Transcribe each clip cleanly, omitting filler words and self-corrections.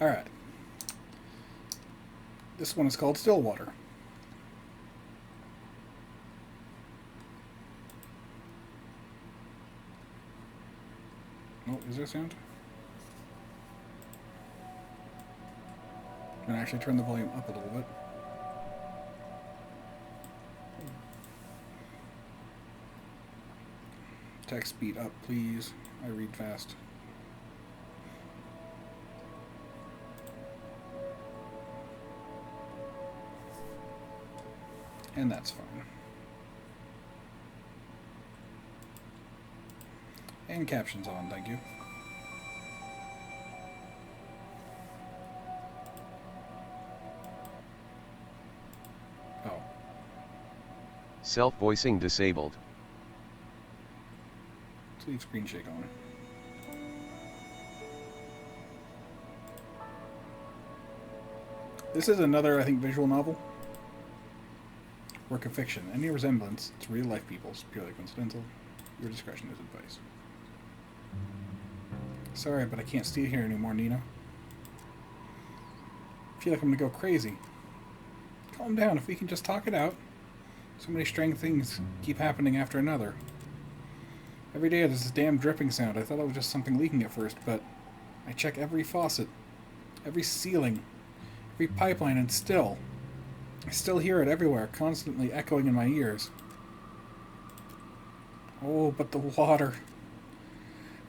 Alright. This one is called Stillwater. Oh, is there sound? I'm going to actually turn the volume up a little bit. Text speed up, please. I read fast. And that's fine. And captions on, thank you. Oh. Self-voicing disabled. Let's leave screen shake on. This is another, I think, visual novel. Work of fiction. Any resemblance to real-life people is purely coincidental. Your discretion is advice. Sorry, but I can't stay here anymore, Nina. I feel like I'm gonna go crazy. Calm down, if we can just talk it out. So many strange things keep happening after another. Every day there's this damn dripping sound. I thought it was just something leaking at first, but I check every faucet, every ceiling, every pipeline, and still, I still hear it everywhere, constantly echoing in my ears. Oh, but the water.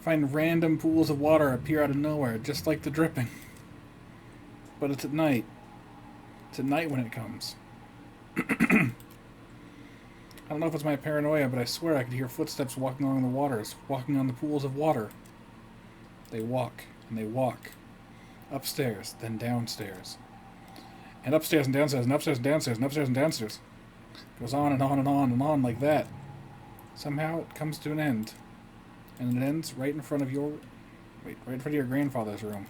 Find random pools of water appear out of nowhere, just like the dripping. But it's at night. It's at night when it comes. I don't know if it's my paranoia, but I swear I could hear footsteps walking along the waters, walking on the pools of water. They walk, and they walk. Upstairs, then downstairs. And upstairs and downstairs, and upstairs and downstairs, and upstairs and downstairs. It goes on and on and on and on like that. Somehow it comes to an end. And it ends right in front of your... Wait, right in front of your grandfather's room.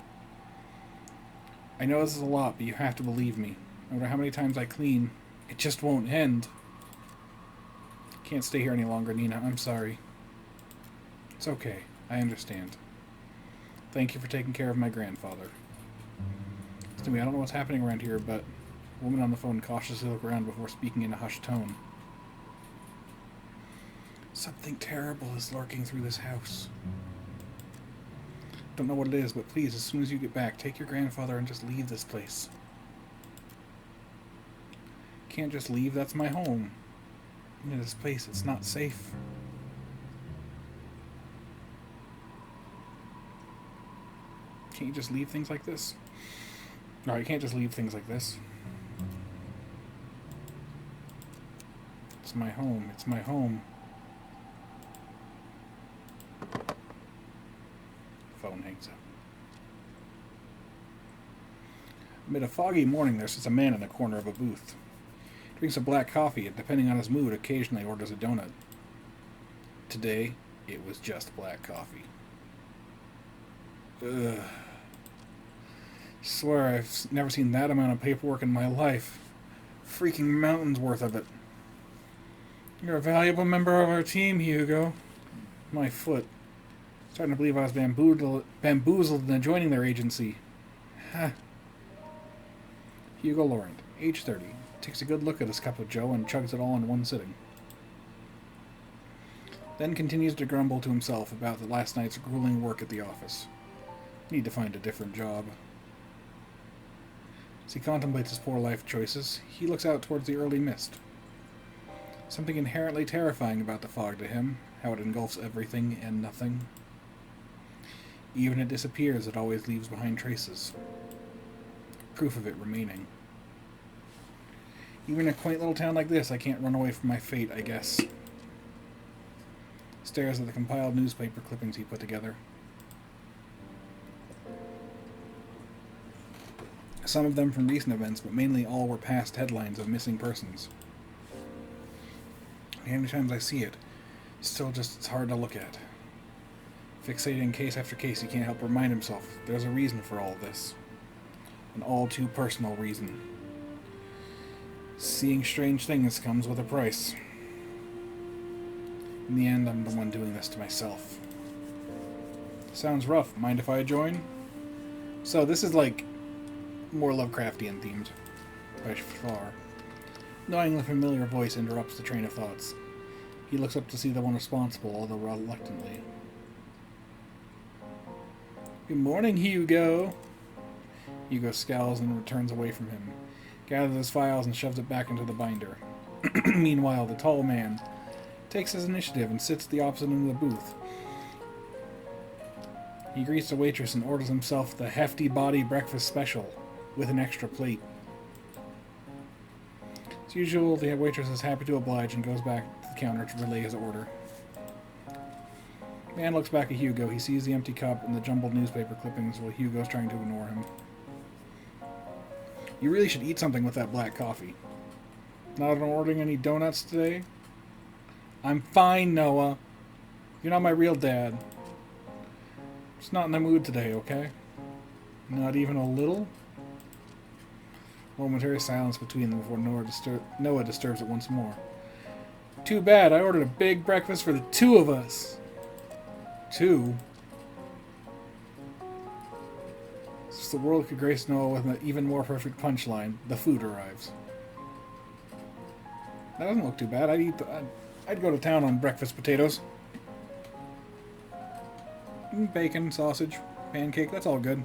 I know this is a lot, but you have to believe me. No matter how many times I clean, it just won't end. Can't stay here any longer, Nina. I'm sorry. It's okay. I understand. Thank you for taking care of my grandfather. Listen to me, I don't know what's happening around here, but the woman on the phone cautiously looked around before speaking in a hushed tone. Something terrible is lurking through this house. Don't know what it is, but please, as soon as you get back, take your grandfather and just leave this place. Can't just leave, that's my home. In this place, it's not safe. Can't you just leave things like this? No, you can't just leave things like this. It's my home. It's my home. Phone hangs up. Amid a foggy morning, there sits a man in the corner of a booth. He drinks a black coffee and, depending on his mood, occasionally orders a donut. Today, it was just black coffee. Ugh. Swear I've never seen that amount of paperwork in my life. Freaking mountains worth of it. You're a valuable member of our team, Hugo. My foot. Starting to believe I was bamboozled into joining their agency. Ha. Hugo Laurent, age 30, takes a good look at his cup of joe and chugs it all in one sitting. Then continues to grumble to himself about the last night's grueling work at the office. Need to find a different job. As he contemplates his poor life choices, he looks out towards the early mist. Something inherently terrifying about the fog to him, how it engulfs everything and nothing. Even it disappears, it always leaves behind traces. Proof of it remaining. Even in a quaint little town like this, I can't run away from my fate, I guess. Stares at the compiled newspaper clippings he put together. Some of them from recent events, but mainly all were past headlines of missing persons. How many times I see it, still just it's hard to look at. Fixating case after case, he can't help remind himself there's a reason for all this. An all too personal reason. Seeing strange things comes with a price. In the end, I'm the one doing this to myself. Sounds rough. Mind if I join? So this is like more Lovecraftian themed by far. Knowing the familiar voice interrupts the train of thoughts. He looks up to see the one responsible, although reluctantly. Good morning, Hugo. Hugo scowls and returns away from him, gathers his files and shoves it back into the binder. Meanwhile, the tall man takes his initiative and sits at the opposite end of the booth. He greets the waitress and orders himself the hefty body breakfast special with an extra plate. As usual, the waitress is happy to oblige and goes back to the counter to relay his order. Man looks back at Hugo. He sees the empty cup and the jumbled newspaper clippings while Hugo's trying to ignore him. You really should eat something with that black coffee. Not ordering any donuts today? I'm fine, Noah. You're not my real dad. Just not in the mood today, okay? Not even a little? Momentary silence between them before Noah disturbs it once more. Too bad, I ordered a big breakfast for the two of us. Two? Since the world could grace Noah with an even more perfect punchline, the food arrives. That doesn't look too bad. I'd go to town on breakfast potatoes. Bacon, sausage, pancake, that's all good.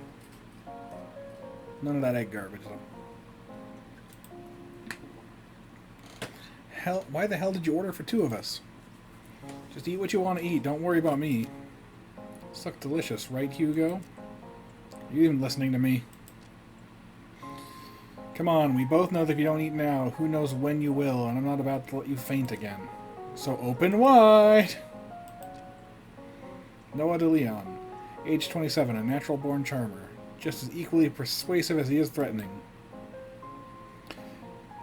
None of that egg garbage, though. Why the hell did you order for two of us? Just eat what you want to eat. Don't worry about me. This looks delicious, right, Hugo? Are you even listening to me? Come on, we both know that if you don't eat now, who knows when you will, and I'm not about to let you faint again. So open wide! Noah de Leon, age 27, a natural-born charmer, just as equally persuasive as he is threatening.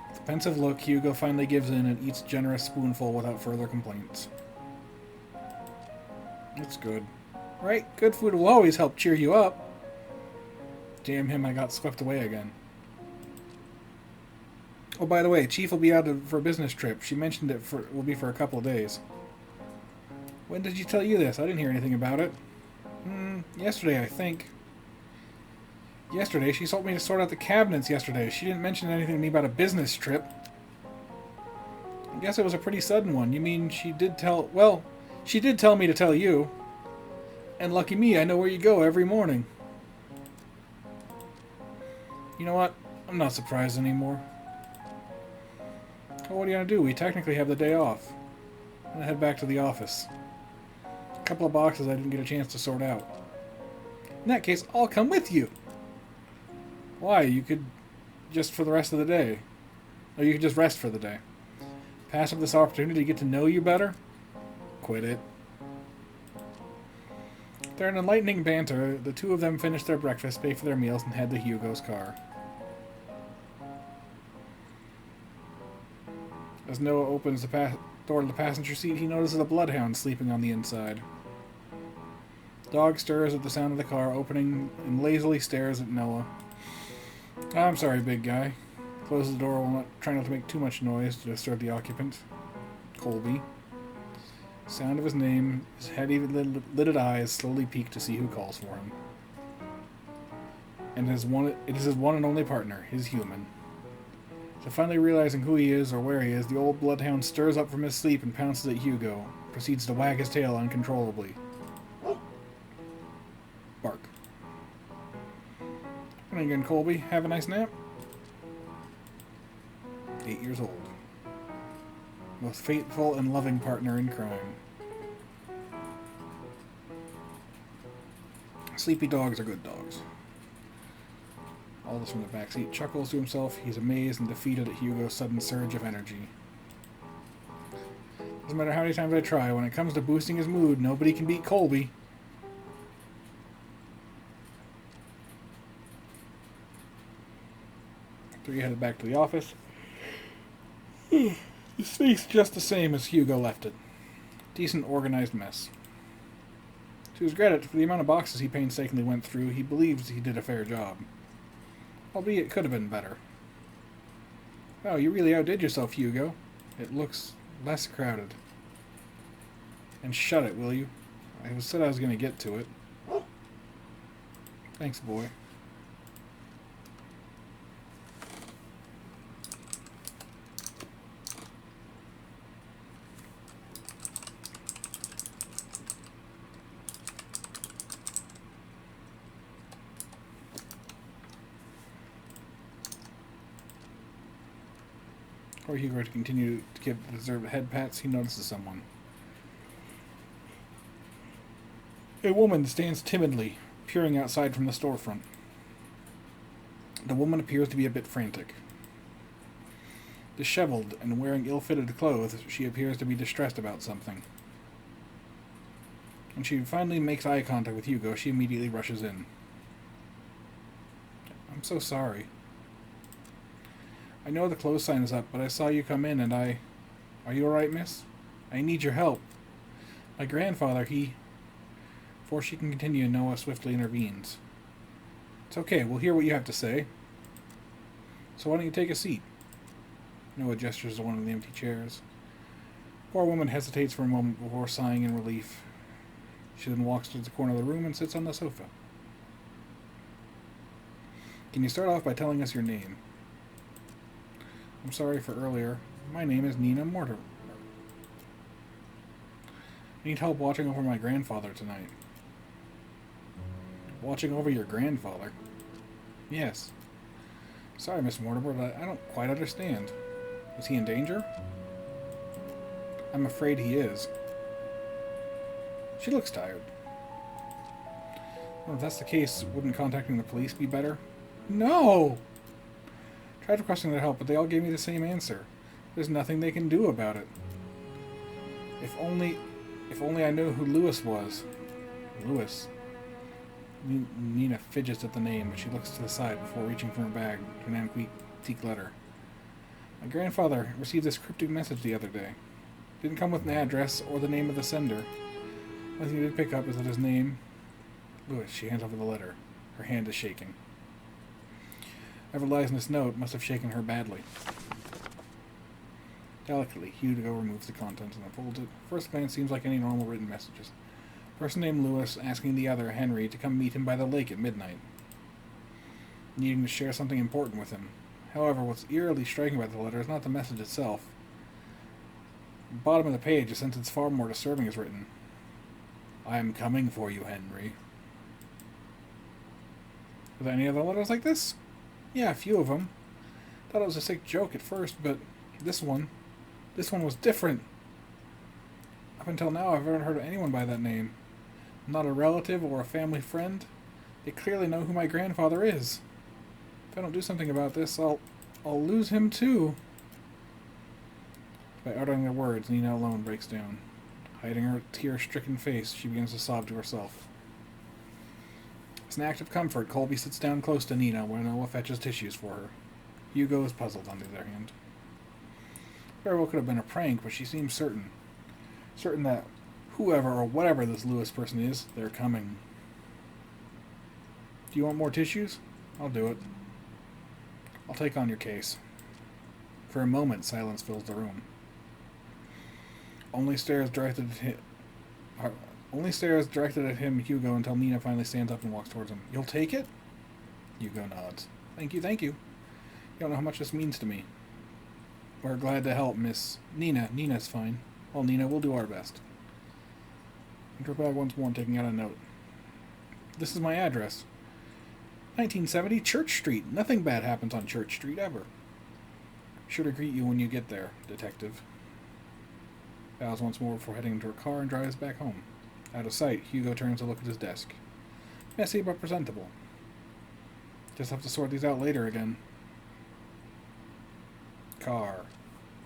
With a pensive look, Hugo finally gives in and eats a generous spoonful without further complaints. That's good. Right? Good food will always help cheer you up. Damn him, I got swept away again. Oh, by the way, Chief will be out for a business trip. She mentioned it will be for a couple of days. When did she tell you this? I didn't hear anything about it. Yesterday, I think. Yesterday? She told me to sort out the cabinets yesterday. She didn't mention anything to me about a business trip. I guess it was a pretty sudden one. You mean she did tell... Well, she did tell me to tell you. And lucky me, I know where you go every morning. You know what? I'm not surprised anymore. Well, what are you going to do? We technically have the day off. I'm going to head back to the office. A couple of boxes I didn't get a chance to sort out. In that case, I'll come with you. Why? You could just for the rest of the day. Or you could just rest for the day. Pass up this opportunity to get to know you better? Quit it. After an enlightening banter, the two of them finish their breakfast, pay for their meals, and head to Hugo's car. As Noah opens the door to the passenger seat, he notices a bloodhound sleeping on the inside. The dog stirs at the sound of the car opening and lazily stares at Noah. I'm sorry, big guy. Closes the door while trying not to make too much noise to disturb the occupant. Colby. Sound of his name, his heavy lidded eyes slowly peek to see who calls for him. And it is his one and only partner, his human. So finally realizing who he is or where he is, the old bloodhound stirs up from his sleep and pounces at Hugo, proceeds to wag his tail uncontrollably. Bark. Morning again, Colby. Have a nice nap? 8 years old. Most faithful and loving partner in crime. Sleepy dogs are good dogs. Aldous from the backseat chuckles to himself. He's amazed and defeated at Hugo's sudden surge of energy. Doesn't matter how many times I try, when it comes to boosting his mood, nobody can beat Colby. Three headed back to the office. The space just the same as Hugo left it. Decent organized mess. To his credit, for the amount of boxes he painstakingly went through, he believes he did a fair job. Albeit it could have been better. Wow, you really outdid yourself, Hugo. It looks less crowded. And shut it, will you? I said I was going to get to it. Thanks, boy. Before Hugo to continue to give deserved head pats, he notices someone. A woman stands timidly, peering outside from the storefront. The woman appears to be a bit frantic. Disheveled and wearing ill-fitted clothes, she appears to be distressed about something. When she finally makes eye contact with Hugo, she immediately rushes in. I'm so sorry. I know the close sign is up, but I saw you come in and I... Are you alright, miss? I need your help. My grandfather, he... Before she can continue, Noah swiftly intervenes. It's okay, we'll hear what you have to say. So why don't you take a seat? Noah gestures to one of the empty chairs. Poor woman hesitates for a moment before sighing in relief. She then walks to the corner of the room and sits on the sofa. Can you start off by telling us your name? I'm sorry for earlier. My name is Nina Mortimer. I need help watching over my grandfather tonight. Watching over your grandfather? Yes. Sorry, Miss Mortimer, but I don't quite understand. Is he in danger? I'm afraid he is. She looks tired. Well, if that's the case, wouldn't contacting the police be better? No! Tried requesting their help, but they all gave me the same answer. There's nothing they can do about it. If only I knew who Lewis was. Lewis? Nina fidgets at the name, but she looks to the side before reaching from her bag to an antique letter. My grandfather received this cryptic message the other day. Didn't come with an address or the name of the sender. One thing he did pick up is that his name... Lewis, she hands over the letter. Her hand is shaking. Whatever lies in this note must have shaken her badly. Delicately, Hugo removes the contents and unfolds it. First glance seems like any normal written messages. Person named Lewis asking the other, Henry, to come meet him by the lake at midnight. Needing to share something important with him. However, what's eerily striking about the letter is not the message itself. At the bottom of the page, a sentence far more disturbing is written. I am coming for you, Henry. Were there any other letters like this? Yeah, a few of them. Thought it was a sick joke at first, but this one was different. Up until now, I've never heard of anyone by that name. Not a relative or a family friend. They clearly know who my grandfather is. If I don't do something about this, I'll lose him too. By uttering the words, Nina alone breaks down. Hiding her tear-stricken face, she begins to sob to herself. As an act of comfort, Colby sits down close to Nina while Noah fetches tissues for her. Hugo is puzzled, on the other hand. Very well could have been a prank, but she seems certain. Certain that whoever or whatever this Lewis person is, they're coming. Do you want more tissues? I'll do it. I'll take on your case. For a moment, silence fills the room. Only stares directed at him, Hugo, until Nina finally stands up and walks towards him. You'll take it? Hugo nods. Thank you, thank you. You don't know how much this means to me. We're glad to help, Miss... Nina's fine. Well, Nina, we'll do our best. Enter bag once more, taking out a note. This is my address. 1970 Church Street. Nothing bad happens on Church Street, ever. Sure to greet you when you get there, detective. Bows once more before heading into her car and drives back home. Out of sight, Hugo turns to look at his desk. Messy but presentable. Just have to sort these out later again. Car.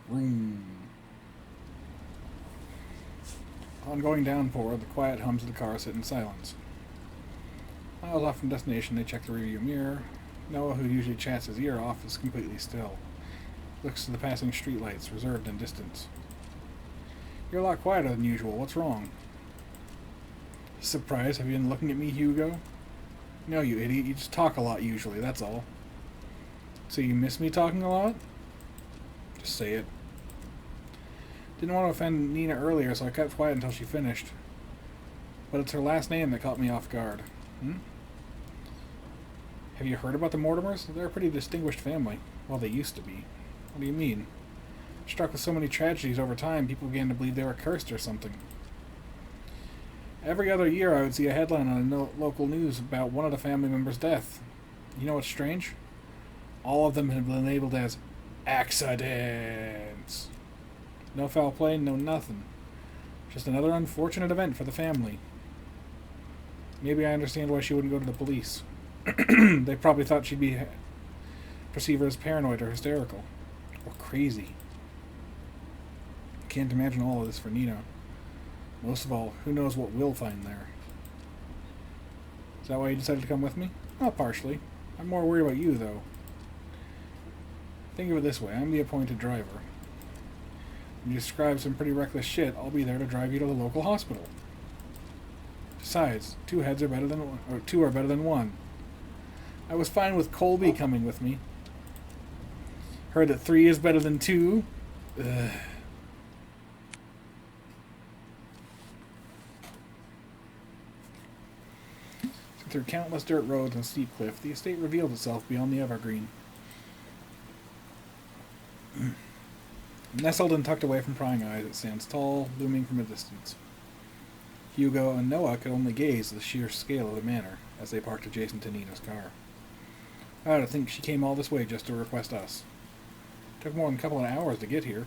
Room. Ongoing downpour, the quiet hums of the car sit in silence. Miles off from destination, they check the rearview mirror. Noah, who usually chats his ear off, is completely still. Looks to the passing streetlights, reserved and distant. You're a lot quieter than usual. What's wrong? Surprised? Have you been looking at me, Hugo? No, you idiot. You just talk a lot usually, that's all. So you miss me talking a lot? Just say it. Didn't want to offend Nina earlier, so I kept quiet until she finished. But it's her last name that caught me off guard. Have you heard about the Mortimers? They're a pretty distinguished family. Well, they used to be. What do you mean? Struck with so many tragedies over time, people began to believe they were cursed or something. Every other year I would see a headline on the local news about one of the family members' death. You know what's strange? All of them have been labeled as Accidents. No foul play, no nothing. Just another unfortunate event for the family. Maybe I understand why she wouldn't go to the police. They probably thought she'd be perceive her as paranoid or hysterical. Or crazy. Can't imagine all of this for Nina. Most of all, who knows what we'll find there. Is that why you decided to come with me? Well, partially. I'm more worried about you, though. Think of it this way, I'm the appointed driver. When you describe some pretty reckless shit, I'll be there to drive you to the local hospital. Besides, two are better than one. I was fine with Colby coming with me. Heard that 3 is better than 2. Ugh. Through countless dirt roads and steep cliff, the estate revealed itself beyond the evergreen. Nestled and tucked away from prying eyes, it stands tall, looming from a distance. Hugo and Noah could only gaze at the sheer scale of the manor as they parked adjacent to Nina's car. I ought to think she came all this way just to request us. Took more than a couple of hours to get here.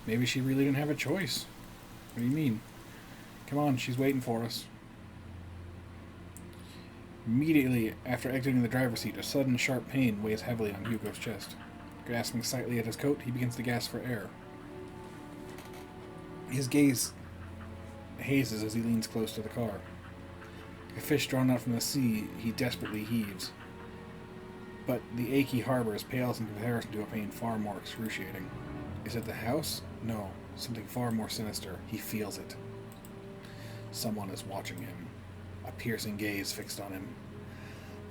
Maybe she really didn't have a choice. What do you mean? Come on, she's waiting for us. Immediately after exiting the driver's seat, a sudden sharp pain weighs heavily on Hugo's chest. Grasping slightly at his coat, he begins to gasp for air. His gaze hazes as he leans close to the car. Like a fish drawn out from the sea, he desperately heaves. But the achy harbors pales in comparison to a pain far more excruciating. Is it the house? No, something far more sinister. He feels it. Someone is watching him. A piercing gaze fixed on him,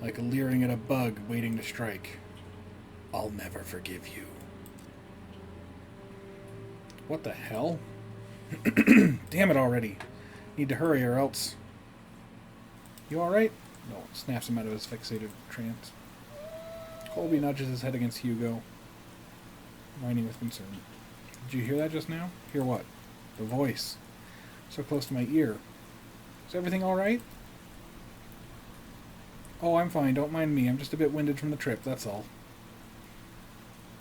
like leering at a bug waiting to strike. I'll never forgive you. What the hell? Damn it already. Need to hurry or else... You alright? No, snaps him out of his fixated trance. Colby nudges his head against Hugo, whining with concern. Did you hear that just now? Hear what? The voice. So close to my ear. Is everything alright? Oh, I'm fine. Don't mind me. I'm just a bit winded from the trip, that's all.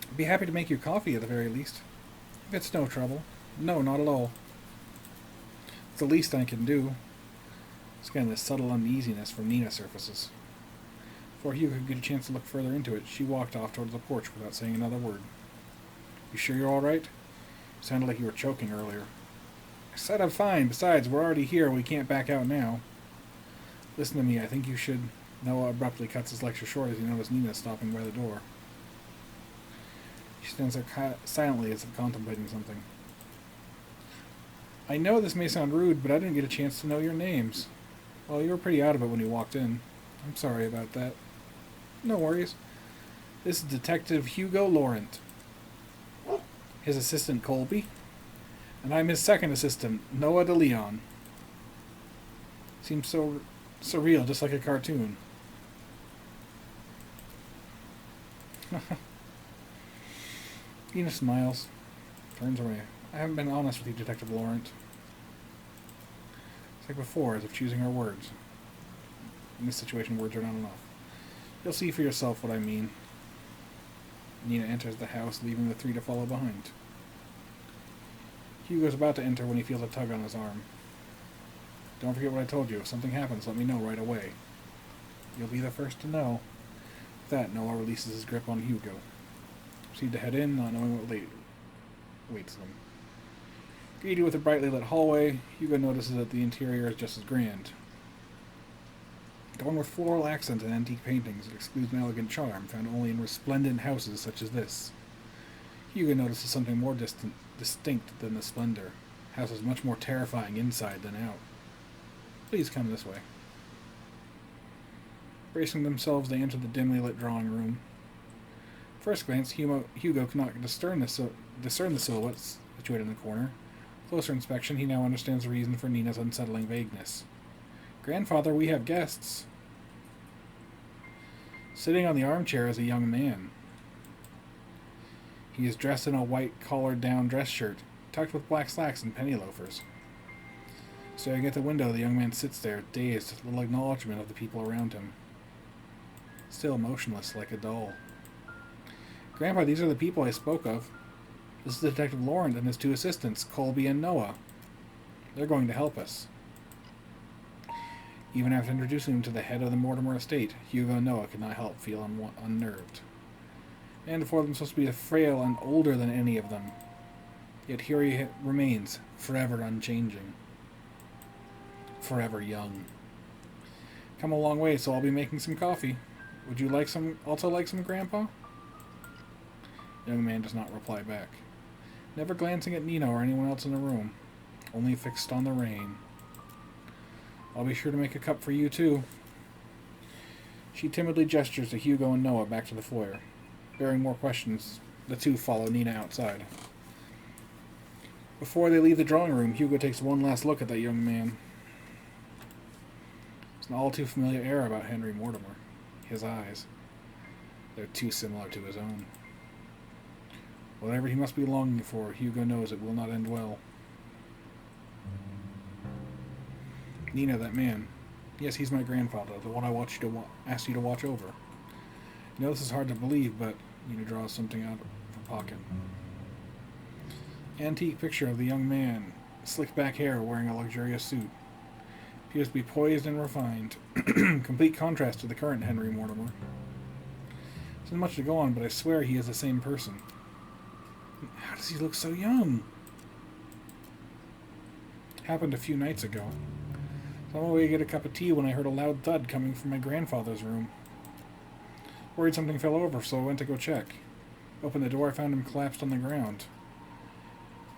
I'd be happy to make you coffee at the very least. If it's no trouble. No, not at all. It's the least I can do. It's again this subtle uneasiness from Nina surfaces. Before Hugo could get a chance to look further into it, she walked off towards the porch without saying another word. You sure you're alright? You sounded like you were choking earlier. I said I'm fine. Besides, we're already here. We can't back out now. Listen to me. I think you should... Noah abruptly cuts his lecture short as he notices Nina stopping by the door. She stands there silently as if contemplating something. I know this may sound rude, but I didn't get a chance to know your names. Well, you were pretty out of it when you walked in. I'm sorry about that. No worries. This is Detective Hugo Laurent. His assistant Colby. And I'm his second assistant, Noah de Leon. Seems so surreal, just like a cartoon. Nina smiles, turns away. I haven't been honest with you, Detective Laurent. It's like before, as if choosing her words. In this situation, words are not enough. You'll see for yourself what I mean. Nina enters the house, leaving the 3 to follow behind. Hugo's about to enter when he feels a tug on his arm. Don't forget what I told you. If something happens, let me know right away. You'll be the first to know. With that, Noah releases his grip on Hugo. Proceed to head in, not knowing what waits them. Greeted with a brightly lit hallway, Hugo notices that the interior is just as grand. Adorned with floral accents and antique paintings, it excludes an elegant charm found only in resplendent houses such as this. Hugo notices something more distinct than the splendor. The house is much more terrifying inside than out. Please come this way. Bracing themselves, they enter the dimly lit drawing room. First glance, Hugo cannot discern the silhouettes situated in the corner. Closer inspection, he now understands the reason for Nina's unsettling vagueness. Grandfather, we have guests. Sitting on the armchair is a young man. He is dressed in a white collared-down dress shirt, tucked with black slacks and penny loafers. Staring at the window, the young man sits there, dazed, with little acknowledgement of the people around him. Still motionless like a doll. Grandpa, these are the people I spoke of. This is Detective Laurent and his two assistants, Colby and Noah. They're going to help us. Even after introducing him to the head of the Mortimer estate, Hugo and Noah could not help feel unnerved. And the four of them supposed to be frail and older than any of them. Yet here he remains, forever unchanging. Forever young. Come a long way, so I'll be making some coffee. Would you also like some, Grandpa? The young man does not reply back, never glancing at Nina or anyone else in the room, only fixed on the rain. I'll be sure to make a cup for you, too. She timidly gestures to Hugo and Noah back to the foyer. Bearing more questions, the two follow Nina outside. Before they leave the drawing room, Hugo takes one last look at that young man. It's an all-too-familiar air about Henry Mortimer. His eyes. They're too similar to his own. Whatever he must be longing for, Hugo knows it will not end well. Nina, that man. Yes, he's my grandfather, the one I asked you to watch over. You know, this is hard to believe, but Nina draws something out of her pocket. Antique picture of the young man, slicked back hair, wearing a luxurious suit. Appears to be poised and refined. Complete contrast to the current Henry Mortimer. There's much to go on, but I swear he is the same person. How does he look so young? Happened a few nights ago. I was on my way to get a cup of tea when I heard a loud thud coming from my grandfather's room. Worried something fell over, so I went to go check. Opened the door, I found him collapsed on the ground.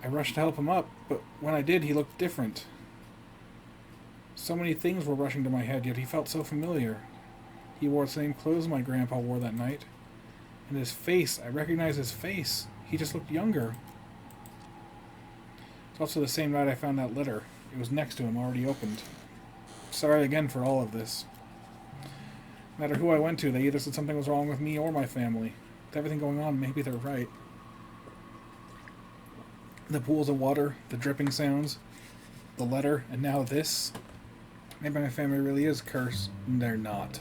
I rushed to help him up, but when I did, he looked different. So many things were rushing to my head, yet he felt so familiar. He wore the same clothes my grandpa wore that night. And his face, I recognized his face. He just looked younger. It's also the same night I found that letter. It was next to him, already opened. Sorry again for all of this. No matter who I went to, they either said something was wrong with me or my family. With everything going on, maybe they're right. The pools of water, the dripping sounds, the letter, and now this. Maybe my family really is cursed, and they're not.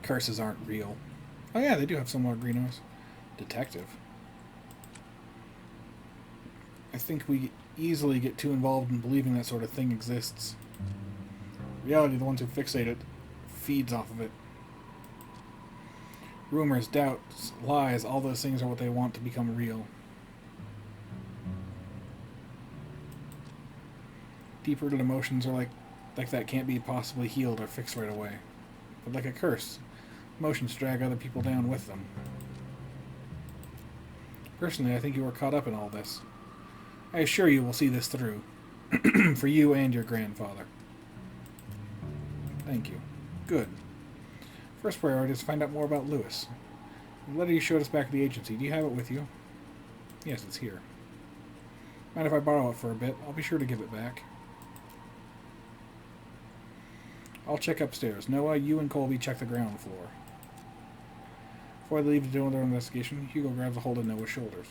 Curses aren't real. Oh yeah, they do have some more green eyes. Detective. I think we easily get too involved in believing that sort of thing exists. Reality, the ones who fixate it, feeds off of it. Rumors, doubts, lies, all those things are what they want to become real. Deep-rooted emotions are like that can't be possibly healed or fixed right away. But like a curse, emotions drag other people down with them. Personally, I think you are caught up in all this. I assure you we'll see this through. For you and your grandfather. Thank you. Good. First priority is to find out more about Lewis. The letter you showed us back at the agency, do you have it with you? Yes, it's here. Mind if I borrow it for a bit? I'll be sure to give it back. I'll check upstairs. Noah, you and Colby check the ground floor. Before they leave to do their investigation, Hugo grabs a hold of Noah's shoulders.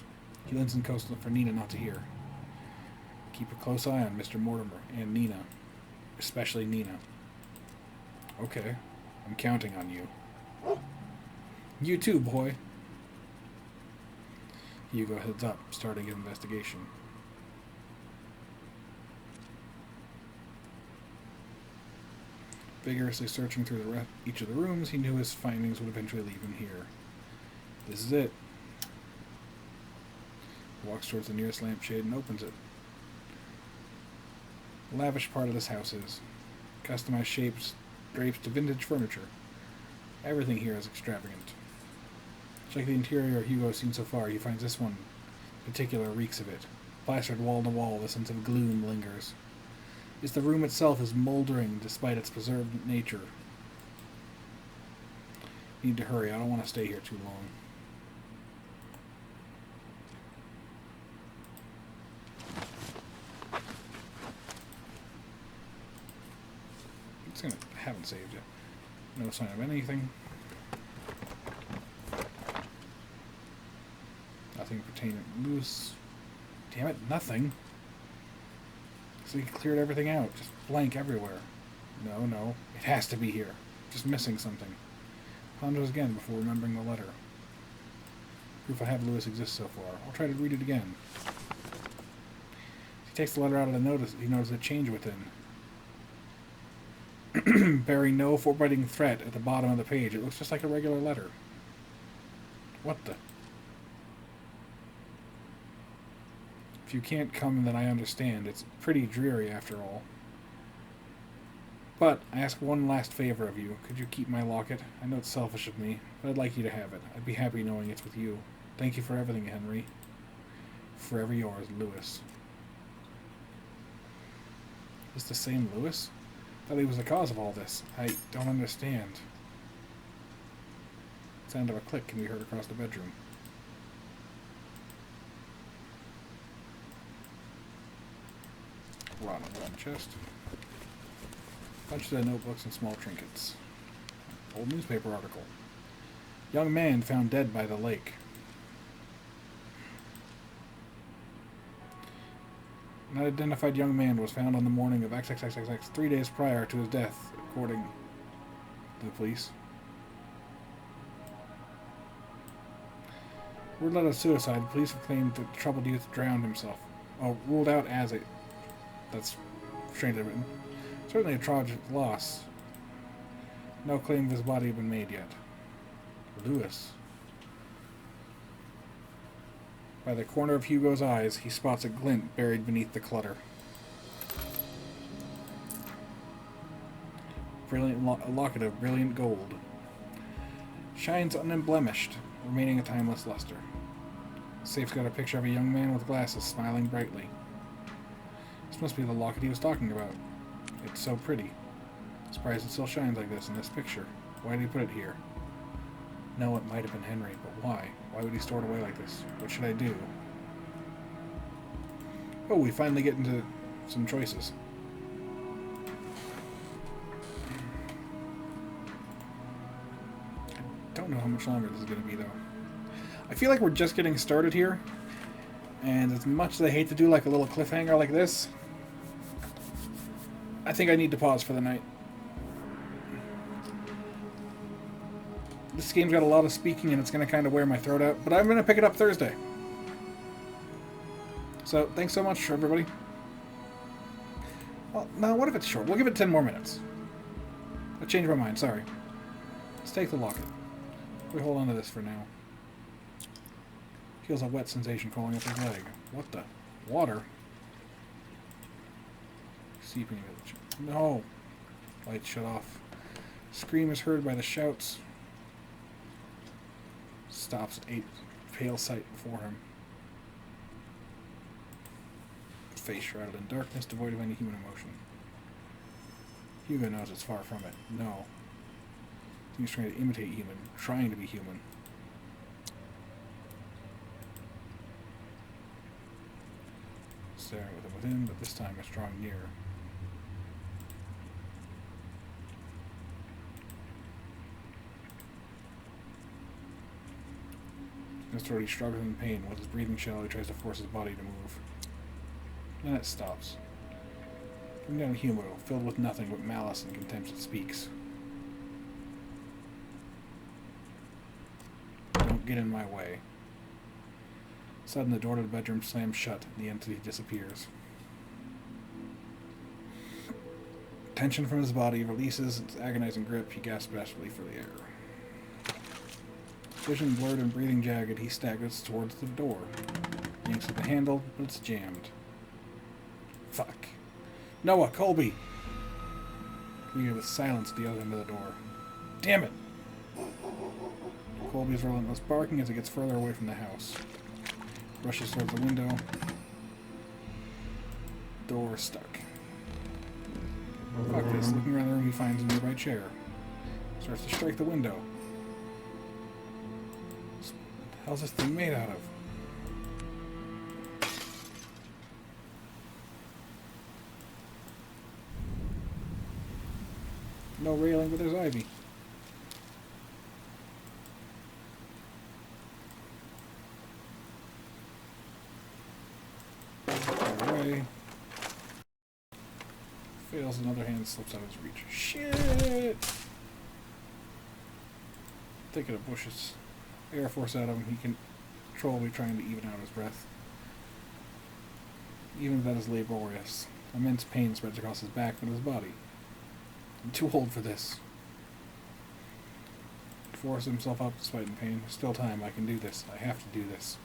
He leans in close for Nina not to hear. Keep a close eye on Mr. Mortimer and Nina. Especially Nina. Okay. I'm counting on you. You too, boy. Hugo heads up, starting an investigation. Vigorously searching through each of the rooms, he knew his findings would eventually leave him here. This is it. He walks towards the nearest lampshade and opens it. The lavish part of this house is. Customized shapes, drapes to vintage furniture. Everything here is extravagant. Like the interior Hugo has seen so far, he finds this one in particular reeks of it. Plastered wall to wall, the sense of gloom lingers. It's the room itself is moldering despite its preserved nature. Need to hurry, I don't want to stay here too long. It's gonna haven't saved yet. No sign of anything. Nothing pertaining loose. Damn it, nothing. So he cleared everything out. Just blank everywhere. No. It has to be here. Just missing something. Ponders again before remembering the letter. Proof I have Lewis exists so far. I'll try to read it again. He takes the letter out of the notice. He notices a change within. Bearing no forbidding threat at the bottom of the page. It looks just like a regular letter. What the? If you can't come, then I understand. It's pretty dreary after all. But I ask one last favor of you. Could you keep my locket? I know it's selfish of me, but I'd like you to have it. I'd be happy knowing it's with you. Thank you for everything, Henry. Forever yours, Lewis. Is the same Lewis? I thought he was the cause of all this. I don't understand. The sound of a click can be heard across the bedroom. Rotten chest. Bunches of notebooks and small trinkets. Old newspaper article. Young man found dead by the lake. An unidentified young man was found on the morning of XXXXX, 3 days prior to his death, according to the police. Word out of suicide. The police have claimed that the troubled youth drowned himself. Oh, ruled out as a... That's strangely written. Certainly a tragic loss. No claim of his body had been made yet. Lewis. By the corner of Hugo's eyes, he spots a glint buried beneath the clutter. A locket of brilliant gold. Shines unblemished, remaining a timeless luster. The safe's got a picture of a young man with glasses, smiling brightly. This must be the locket he was talking about. It's so pretty. Surprised it still shines like this in this picture. Why did he put it here? No, it might have been Henry, but why? Why would he store it away like this? What should I do? Oh, we finally get into some choices. I don't know how much longer this is going to be, though. I feel like we're just getting started here, and as much as I hate to do like a little cliffhanger like this, I think I need to pause for the night. This game's got a lot of speaking and it's going to kind of wear my throat out, but I'm going to pick it up Thursday. So, thanks so much, everybody. Well, no, what if it's short? We'll give it 10 more minutes. I changed my mind, sorry. Let's take the locket. We hold on to this for now. Feels a wet sensation crawling up his leg. What the? Water? Seeping into the... No! Light shut off. Scream is heard by the shouts. Stops at pale sight before him. Face shrouded in darkness, devoid of any human emotion. Hugo knows it's far from it. No. He's trying to imitate human, trying to be human. Staring with him within, but this time it's drawing near. Mr. Already struggling in pain. With his breathing shallow, he tries to force his body to move. Then it stops. Coming down Hugo, filled with nothing but malice and contempt, it speaks. Don't get in my way. Suddenly, the door to the bedroom slams shut, and the entity disappears. Tension from his body releases its agonizing grip. He gasps desperately for the air. Vision blurred and breathing jagged, he staggers towards the door. Yanks at the handle, but it's jammed. Fuck. Noah, Colby! We hear the silence at the other end of the door. Damn it! Colby's relentless barking as it gets further away from the house. Rushes towards the window. Door stuck. Fuck this. Looking around the room, he finds a nearby chair. Starts to strike the window. What the hell's this thing made out of? No railing, but there's ivy. Away. Fails, another hand slips out of his reach. Shit! Taking a Bush's air force out of him, he can control trying to even out his breath. Even that is laborious. Immense pain spreads across his back and his body. I'm too old for this. He forces himself up despite the pain. Still time, I can do this. I have to do this.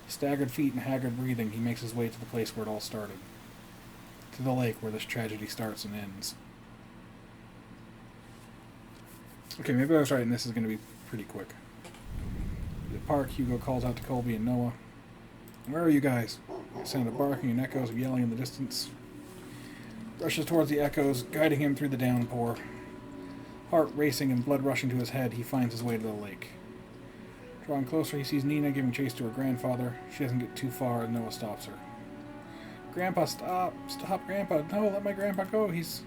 Staggered feet and haggard breathing, he makes his way to the place where it all started. To the lake where this tragedy starts and ends. Okay, maybe I was right and this is going to be pretty quick. In the park, Hugo calls out to Colby and Noah. Where are you guys? The sound of barking and echoes of yelling in the distance. Rushes towards the echoes, guiding him through the downpour. Heart racing and blood rushing to his head, he finds his way to the lake. Drawing closer, he sees Nina giving chase to her grandfather. She doesn't get too far, and Noah stops her. Grandpa, stop! Stop, Grandpa! No, let my grandpa go! He's...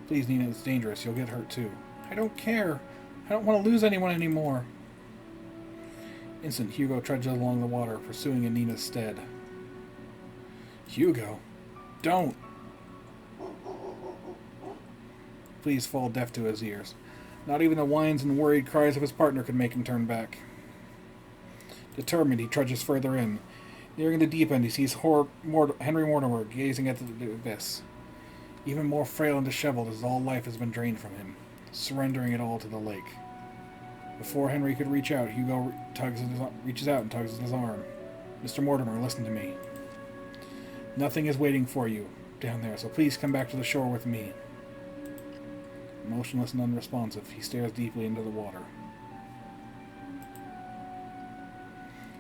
Please, Nina, it's dangerous. You'll get hurt, too. I don't care! I don't want to lose anyone anymore! Instant, Hugo trudges along the water, pursuing in Nina's stead. Hugo! Don't! Please fall deaf to his ears. Not even the whines and worried cries of his partner could make him turn back. Determined, he trudges further in. Nearing the deep end, he sees Henry Mortimer gazing at the abyss. Even more frail and disheveled as all life has been drained from him, surrendering it all to the lake. Before Henry could reach out, Hugo reaches out and tugs at his arm. Mr. Mortimer, listen to me. Nothing is waiting for you down there, so please come back to the shore with me. Motionless and unresponsive, he stares deeply into the water.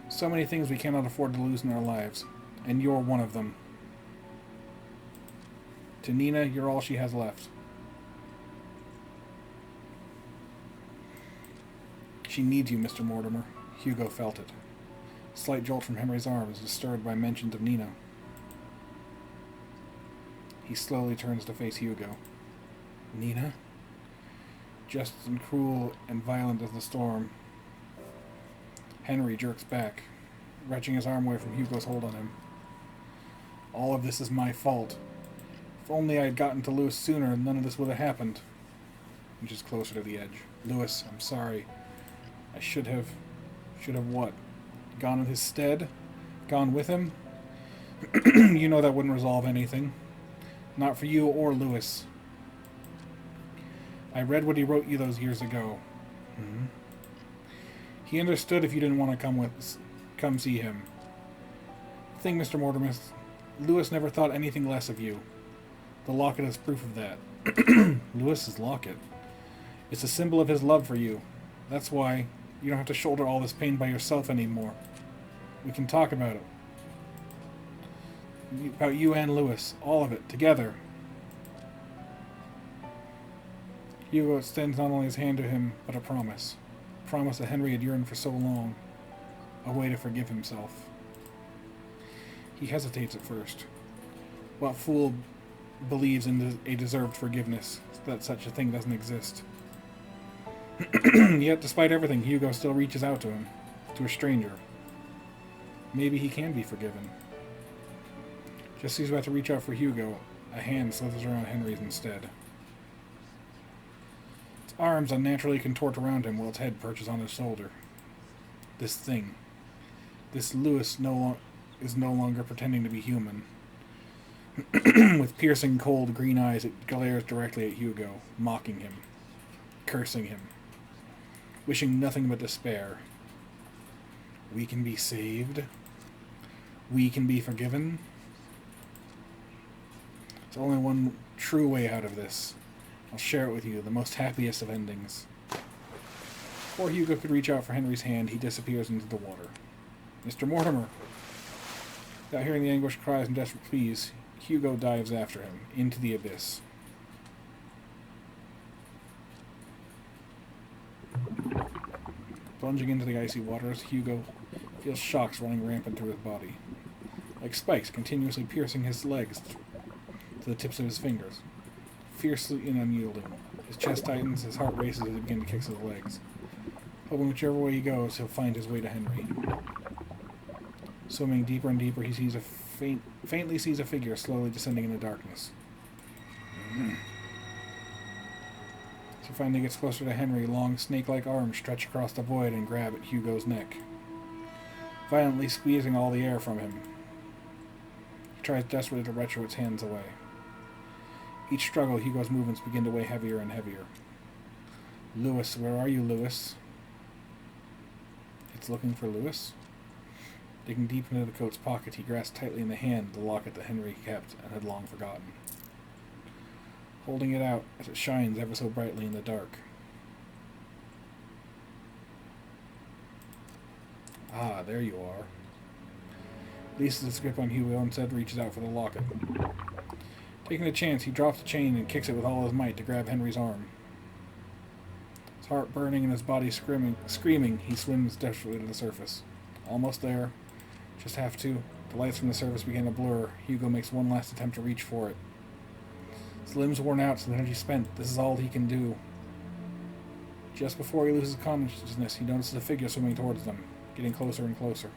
So many things we cannot afford to lose in our lives, and you're one of them. To Nina, you're all she has left. She needs you, Mr. Mortimer. Hugo felt it. A slight jolt from Henry's arm is disturbed by mentions of Nina. He slowly turns to face Hugo. Nina? Just and cruel and violent as the storm. Henry jerks back, wrenching his arm away from Hugo's hold on him. All of this is my fault. If only I had gotten to Lewis sooner, none of this would have happened. Inches closer to the edge. Lewis, I'm sorry. I should have what? Gone in his stead? Gone with him? You know that wouldn't resolve anything. Not for you or Lewis. I read what he wrote you those years ago. Mm-hmm. He understood if you didn't want to come see him. The thing, Mr. Mortimer, Lewis never thought anything less of you. The locket is proof of that. Lewis's locket. It's a symbol of his love for you. That's why you don't have to shoulder all this pain by yourself anymore. We can talk about it. About you and Lewis. All of it. Together. Hugo extends not only his hand to him, but a promise. A promise that Henry had yearned for so long. A way to forgive himself. He hesitates at first. What fool believes in a deserved forgiveness, that such a thing doesn't exist? Yet, despite everything, Hugo still reaches out to him. To a stranger. Maybe he can be forgiven. Just as he's about to reach out for Hugo, a hand slithers around Henry's instead. Its arms unnaturally contort around him while its head perches on his shoulder. This thing. This Lewis is no longer pretending to be human. With piercing, cold, green eyes, it glares directly at Hugo, mocking him, cursing him, wishing nothing but despair. We can be saved. We can be forgiven. There's only one true way out of this. I'll share it with you, the most happiest of endings. Before Hugo could reach out for Henry's hand, he disappears into the water. Mr. Mortimer! Without hearing the anguished cries and desperate pleas, Hugo dives after him, into the abyss. Plunging into the icy waters, Hugo feels shocks running rampant through his body, like spikes continuously piercing his legs to the tips of his fingers. Fiercely and unyielding, his chest tightens, his heart races as he begins to kick his legs. Hoping whichever way he goes, he'll find his way to Henry. Swimming deeper and deeper, he sees faintly sees a figure slowly descending in the darkness. She finally gets closer to Henry. Long, snake-like arms stretch across the void and grab at Hugo's neck, violently squeezing all the air from him. He tries desperately to wrench its hands away. Each struggle, Hugo's movements begin to weigh heavier and heavier. Lewis, where are you, Lewis? It's looking for Lewis. Digging deep into the coat's pocket, he grasps tightly in the hand the locket that Henry kept and had long forgotten, holding it out as it shines ever so brightly in the dark. Ah, there you are. Releases his grip on Hugo and instead reaches out for the locket. Taking a chance, he drops the chain and kicks it with all his might to grab Henry's arm. His heart burning and his body screaming, he swims desperately to the surface. Almost there. Just have to. The lights from the surface begin to blur. Hugo makes one last attempt to reach for it. His limbs worn out, so the energy spent. This is all he can do. Just before he loses consciousness, he notices a figure swimming towards them, getting closer and closer.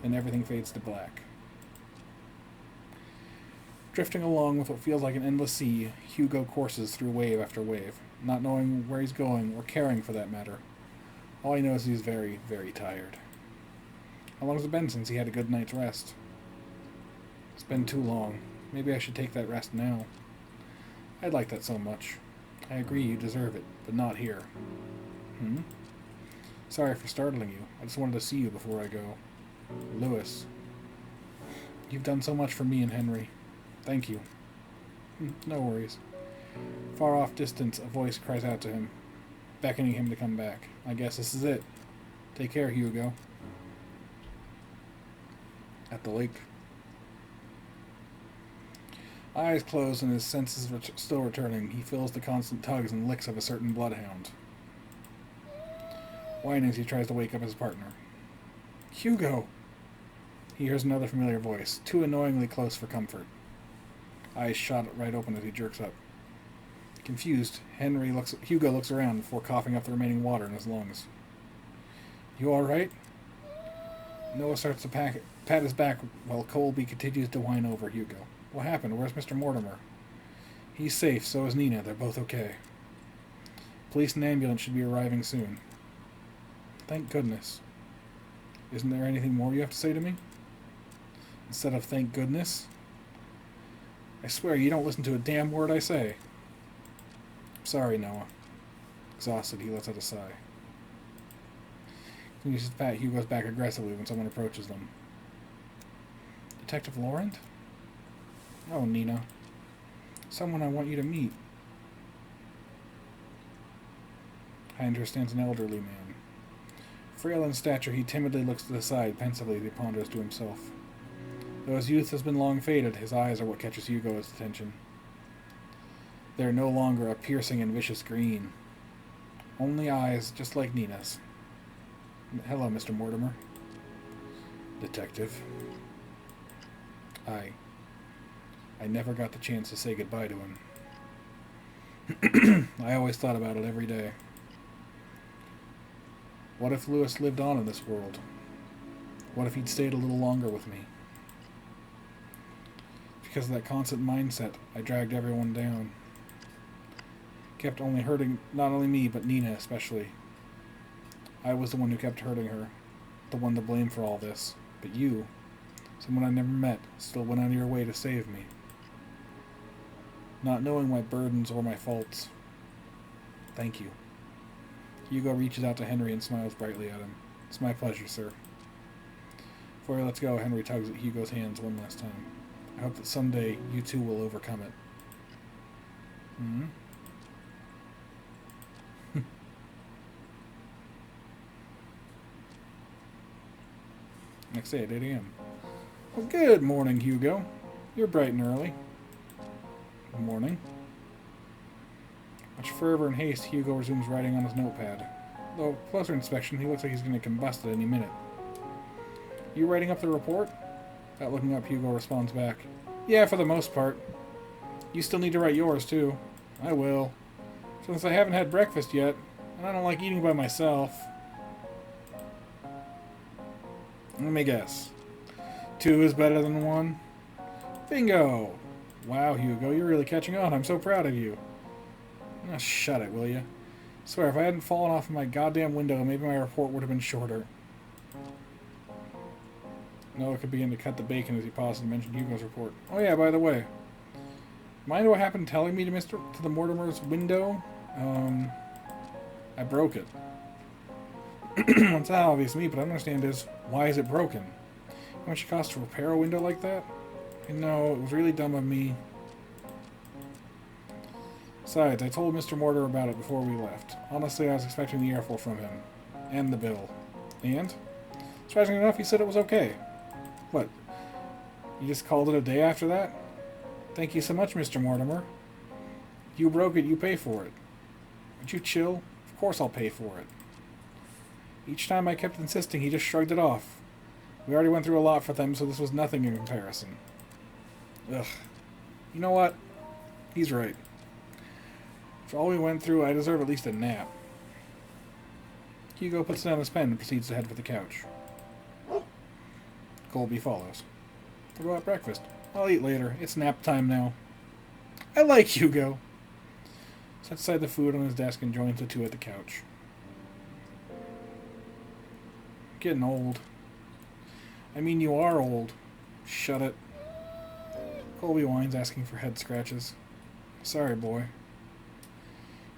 Then everything fades to black. Drifting along with what feels like an endless sea, Hugo courses through wave after wave, not knowing where he's going, or caring for that matter. All he knows is he's very, very tired. How long has it been since he had a good night's rest? It's been too long. Maybe I should take that rest now. I'd like that so much. I agree you deserve it, but not here. Sorry for startling you. I just wanted to see you before I go. Lewis. You've done so much for me and Henry. Thank you. No worries. Far off distance, a voice cries out to him, beckoning him to come back. I guess this is it. Take care, Hugo. At the lake. Eyes closed and his senses still returning, he feels the constant tugs and licks of a certain bloodhound. Whining as he tries to wake up his partner. Hugo! He hears another familiar voice, too annoyingly close for comfort. Eyes shot right open as he jerks up. Confused, Hugo looks around before coughing up the remaining water in his lungs. You alright? Noah starts to pat his back while Colby continues to whine over Hugo. What happened? Where's Mr. Mortimer? He's safe, so is Nina. They're both okay. Police and ambulance should be arriving soon. Thank goodness. Isn't there anything more you have to say to me? Instead of thank goodness? I swear you don't listen to a damn word I say. I'm sorry, Noah. Exhausted, he lets out a sigh. He continues to pat Hugo's back aggressively when someone approaches them. Detective Laurent? Oh, Nina. Someone I want you to meet. Behind her stands an elderly man. Frail in stature, he timidly looks to the side, pensively as he ponders to himself. Though his youth has been long faded, his eyes are what catches Hugo's attention. They are no longer a piercing and vicious green. Only eyes, just like Nina's. Hello, Mr. Mortimer. Detective. I never got the chance to say goodbye to him. I always thought about it every day. What if Lewis lived on in this world? What if he'd stayed a little longer with me? Because of that constant mindset, I dragged everyone down. Kept only hurting not only me, but Nina especially. I was the one who kept hurting her, the one to blame for all this. But you, someone I never met, still went out of your way to save me. Not knowing my burdens or my faults. Thank you. Hugo reaches out to Henry and smiles brightly at him. It's my pleasure, sir. Before he lets go, Henry tugs at Hugo's hands one last time. I hope that someday you two will overcome it. Next day at 8 a.m. Well, good morning, Hugo. You're bright and early. Good morning. Much fervor and haste, Hugo resumes writing on his notepad. Though, closer inspection, he looks like he's going to combust at any minute. You writing up the report? Without looking up, Hugo responds back. Yeah, for the most part. You still need to write yours, too. I will. Since I haven't had breakfast yet, and I don't like eating by myself. Let me guess. 2 is better than 1? Bingo! Wow, Hugo, you're really catching on. I'm so proud of you. Oh, shut it, will you? I swear, if I hadn't fallen off my goddamn window, maybe my report would have been shorter. Noah could begin to cut the bacon as he paused and mentioned Hugo's report. Oh yeah, by the way, mind what happened telling me to the Mortimer's window? I broke it. It's not obvious to me, but I don't understand is, why is it broken? How much it costs to repair a window like that? No, it was really dumb of me. Besides, I told Mr. Mortimer about it before we left. Honestly, I was expecting the earful from him. And the bill. And? Surprisingly enough, he said it was okay. What? You just called it a day after that? Thank you so much, Mr. Mortimer. If you broke it, you pay for it. Would you chill? Of course I'll pay for it. Each time I kept insisting, he just shrugged it off. We already went through a lot for them, so this was nothing in comparison. Ugh. You know what? He's right. For all we went through, I deserve at least a nap. Hugo puts down his pen and proceeds to head for the couch. Colby follows. We'll go have breakfast. I'll eat later. It's nap time now. I like Hugo. Sets aside the food on his desk and joins the two at the couch. Getting old. I mean, you are old. Shut it. Colby whines, asking for head scratches. Sorry, boy.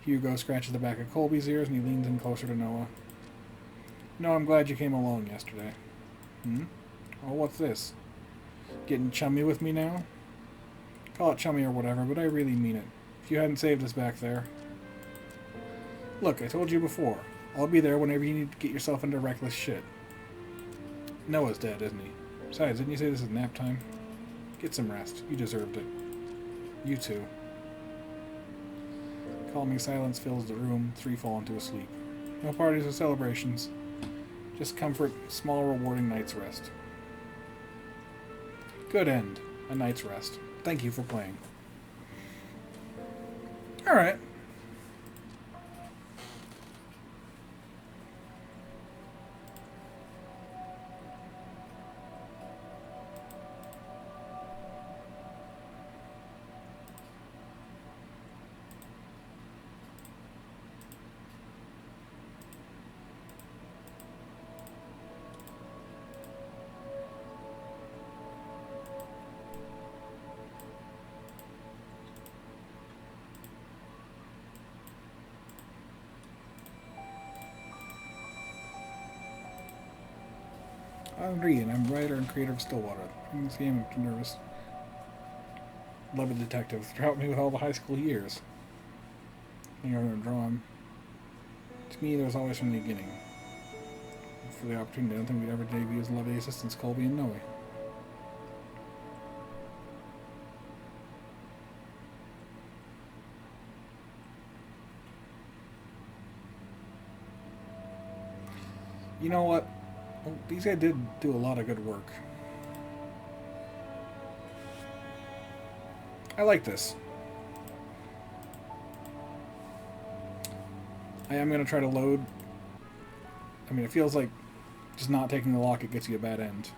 Hugo scratches the back of Colby's ears and he leans in closer to Noah. No, I'm glad you came along yesterday. Hmm? Oh, what's this? Getting chummy with me now? Call it chummy or whatever, but I really mean it. If you hadn't saved us back there. Look, I told you before. I'll be there whenever you need to get yourself into reckless shit. Noah's dead, isn't he? Besides, didn't you say this is nap time? Get some rest. You deserved it. You too. Calming silence fills the room. Three fall into a sleep. No parties or celebrations. Just comfort, small rewarding night's rest. Good end. A night's rest. Thank you for playing. Alright. I'm Reed, I'm writer and creator of Stillwater. In this game, I'm too nervous. Love a detective. Throughout me with all the high school years. I think I'm going to draw him. To me, there was always from the beginning. For the opportunity, I don't think we'd ever debut as lovely assistants Colby and Noe. You know what? Well, these guys did do a lot of good work. I like this. I am going to try to load. I mean, it feels like just not taking the lock, it gets you a bad end.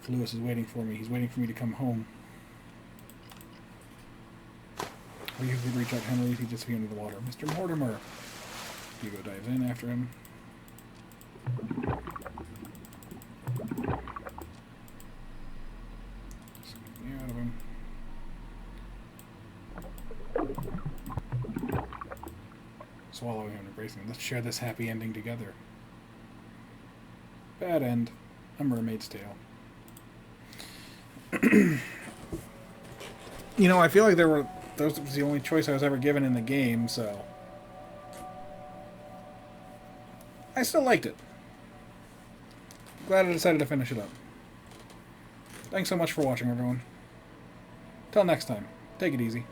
Lewis is waiting for me. He's waiting for me to come home. We usually reach out to Henry if he just be under the water. Mr. Mortimer! Hugo dives in after him. Just get me out of him. Swallowing him and embracing him. Let's share this happy ending together. Bad end. A Mermaid's Tale. You know, I feel like those was the only choice I was ever given in the game, so I still liked it. Glad I decided to finish it up. Thanks so much for watching, everyone. Till next time, take it easy.